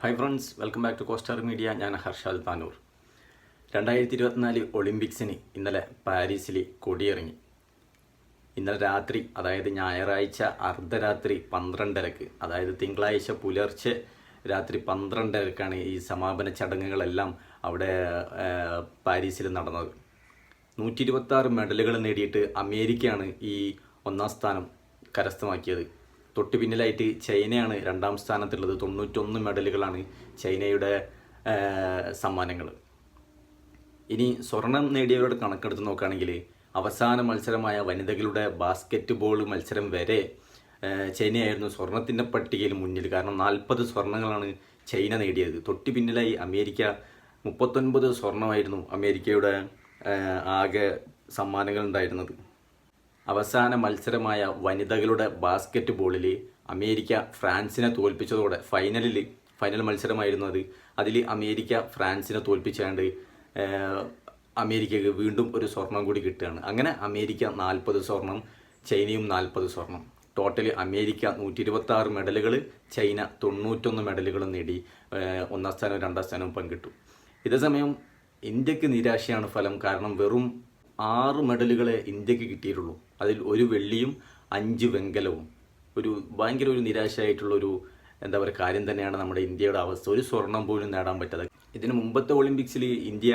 Hi friends, welcome back to Costar media. ഞാൻ ഹർഷാൽ താനൂർ. 2024 ഒളിമ്പിക്സിന് ഇന്നലെ പാരീസിൽ കൊടിയിറങ്ങി. ഇന്നലെ രാത്രി, അതായത് ഞായറാഴ്ച അർദ്ധരാത്രി 12:30, അതായത് തിങ്കളാഴ്ച പുലർച്ചെ രാത്രി 12:30 ഈ സമാപന ചടങ്ങുകളെല്ലാം അവിടെ പാരീസിൽ നടന്നത്. 126 മെഡലുകൾ നേടിയിട്ട് അമേരിക്കയാണ് ഈ ഒന്നാം സ്ഥാനം കരസ്ഥമാക്കിയത്. തൊട്ട് പിന്നിലായിട്ട് ചൈനയാണ് രണ്ടാം സ്ഥാനത്തുള്ളത്. 91 മെഡലുകളാണ് ചൈനയുടെ സമ്മാനങ്ങൾ. ഇനി സ്വർണം നേടിയവരുടെ കണക്കെടുത്ത് നോക്കുകയാണെങ്കിൽ അവസാന മത്സരമായ വനിതകളുടെ ബാസ്കറ്റ് ബോൾ മത്സരം വരെ ചൈനയായിരുന്നു സ്വർണത്തിൻ്റെ പട്ടികയിൽ മുന്നിൽ. കാരണം 40 സ്വർണങ്ങളാണ് ചൈന നേടിയത്. തൊട്ട് പിന്നിലായി അമേരിക്ക. 39 സ്വർണമായിരുന്നു അമേരിക്കയുടെ ആകെ സമ്മാനങ്ങൾ ഉണ്ടായിരുന്നത്. അവസാന മത്സരമായ വനിതകളുടെ ബാസ്കറ്റ് ബോളിൽ അമേരിക്ക ഫ്രാൻസിനെ തോൽപ്പിച്ചതോടെ ഫൈനൽ മത്സരമായിരുന്നു അത്. അതിൽ അമേരിക്ക ഫ്രാൻസിനെ തോൽപ്പിച്ചാണ്ട് അമേരിക്കക്ക് വീണ്ടും ഒരു സ്വർണം കൂടി കിട്ടുകയാണ്. അങ്ങനെ അമേരിക്ക 40 സ്വർണം, ചൈനയും 40 സ്വർണം. ടോട്ടൽ അമേരിക്ക 126 മെഡലുകൾ, ചൈന 91 മെഡലുകളും നേടി ഒന്നാം സ്ഥാനവും രണ്ടാം സ്ഥാനവും പങ്കിട്ടു. ഇതേസമയം ഇന്ത്യക്ക് നിരാശയാണ് ഫലം. കാരണം വെറും 6 മെഡലുകളെ ഇന്ത്യക്ക് കിട്ടിയിട്ടുള്ളൂ. അതിൽ 1 വെള്ളിയും 5 വെങ്കലവും. ഭയങ്കര നിരാശയായിട്ടുള്ളൊരു കാര്യം തന്നെയാണ് നമ്മുടെ ഇന്ത്യയുടെ അവസ്ഥ. ഒരു സ്വർണം പോലും നേടാൻ പറ്റാതെ. ഇതിന് മുമ്പത്തെ ഒളിമ്പിക്സിൽ ഇന്ത്യ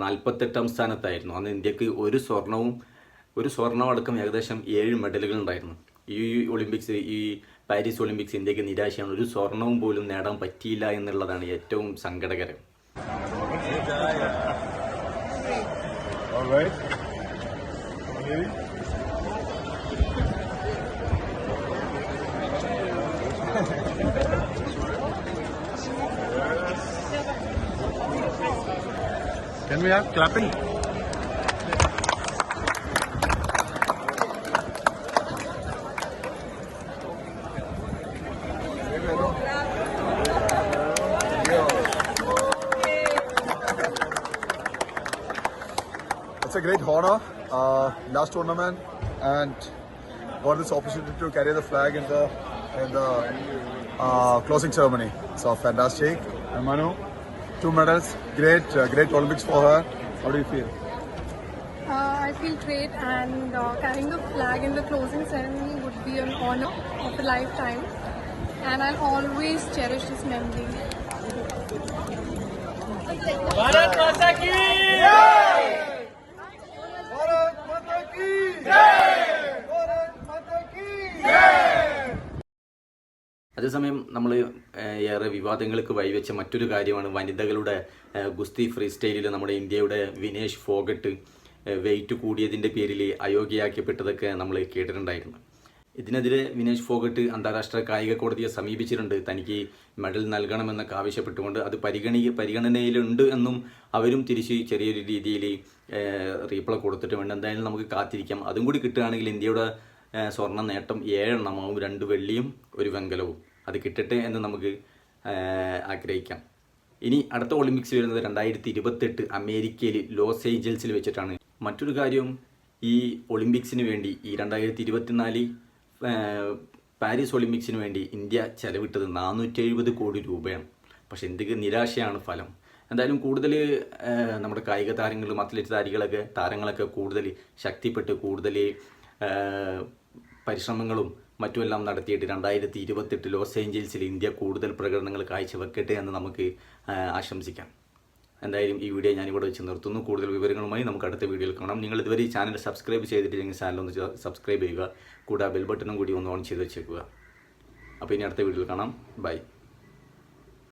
48ാം സ്ഥാനത്തായിരുന്നു. അന്ന് ഇന്ത്യക്ക് ഒരു സ്വർണം അടക്കം ഏകദേശം 7 മെഡലുകൾ ഉണ്ടായിരുന്നു. ഈ പാരീസ് ഒളിമ്പിക്സ് ഇന്ത്യക്ക് നിരാശയാണ്. ഒരു സ്വർണവും പോലും നേടാൻ പറ്റിയില്ല എന്നുള്ളതാണ് ഏറ്റവും സങ്കടകരം. All right. Can we have clapping? It's a great honor, last tournament, and got this opportunity to carry the flag in the closing ceremony. So fantastic. And Manu, 2 medals, great Olympics for her. How do you feel? I feel great, and carrying the flag in the closing ceremony would be an honor of a lifetime, and I'll always cherish this memory. Bharat Mata ki അതേസമയം നമ്മൾ ഏറെ വിവാദങ്ങൾക്ക് വഴിവെച്ച മറ്റൊരു കാര്യമാണ് വനിതകളുടെ ഗുസ്തി free സ്റ്റൈലിൽ നമ്മുടെ ഇന്ത്യയുടെ വിനേഷ് ഫോഗട്ട് വെയിറ്റ് കൂടിയതിൻ്റെ പേരിൽ അയോഗ്യയാക്കപ്പെട്ടതൊക്കെ നമ്മൾ കേട്ടിട്ടുണ്ടായിരുന്നു. ഇതിനെതിരെ വിനേഷ് ഫോഗട്ട് അന്താരാഷ്ട്ര കായിക കോടതിയെ സമീപിച്ചിട്ടുണ്ട്. തനിക്ക് മെഡൽ നൽകണമെന്നൊക്കെ ആവശ്യപ്പെട്ടുകൊണ്ട്. അത് പരിഗണനയിലുണ്ട് എന്നും അവരും തിരിച്ച് ചെറിയൊരു രീതിയിൽ റീപ്ലൈ കൊടുത്തിട്ടുമുണ്ട്. എന്തായാലും നമുക്ക് കാത്തിരിക്കാം. അതും കൂടി കിട്ടുകയാണെങ്കിൽ ഇന്ത്യയുടെ സ്വർണ്ണ നേട്ടം 7 എണ്ണമാവും. 2 വെള്ളിയും 1 വെങ്കലവും. അത് കിട്ടട്ടെ എന്ന് നമുക്ക് ആഗ്രഹിക്കാം. ഇനി അടുത്ത ഒളിമ്പിക്സ് വരുന്നത് 2028 അമേരിക്കയിൽ ലോസ് ഏഞ്ചൽസിൽ വെച്ചിട്ടാണ്. മറ്റൊരു കാര്യം, ഈ ഒളിമ്പിക്സിന് വേണ്ടി ഈ 2024 പാരീസ് ഒളിമ്പിക്സിന് വേണ്ടി ഇന്ത്യ ചെലവിട്ടത് 470 കോടി രൂപയാണ്. പക്ഷെ ഇന്ത്യക്ക് നിരാശയാണ് ഫലം. എന്തായാലും കൂടുതൽ നമ്മുടെ കായിക താരങ്ങളും അത്ലറ്റ് താരങ്ങളൊക്കെ കൂടുതൽ ശക്തിപ്പെട്ട് കൂടുതൽ പരിശ്രമങ്ങളും മറ്റുമെല്ലാം നടത്തിയിട്ട് 2028 ലോസ് ഏഞ്ചൽസിൽ ഇന്ത്യ കൂടുതൽ പ്രകടനങ്ങൾ കാഴ്ചവെക്കട്ടെ എന്ന് നമുക്ക് ആശംസിക്കാം. എന്തായാലും ഈ വീഡിയോ ഞാനിവിടെ വെച്ച് നിർത്തുന്നു. കൂടുതൽ വിവരങ്ങളുമായി നമുക്ക് അടുത്ത വീഡിയോയിൽ കാണാം. നിങ്ങൾ ഇതുവരെ ഈ ചാനൽ സബ്സ്ക്രൈബ് ചെയ്തിട്ടില്ലെങ്കിൽ ചാനൽ സബ്സ്ക്രൈബ് ചെയ്യുക. കൂടാതെ ബെൽ ബട്ടണും കൂടി ഒന്ന് ഓൺ ചെയ്ത് വെച്ചേക്കുക. അപ്പോൾ ഇനി അടുത്ത വീഡിയോയിൽ കാണാം. ബൈ.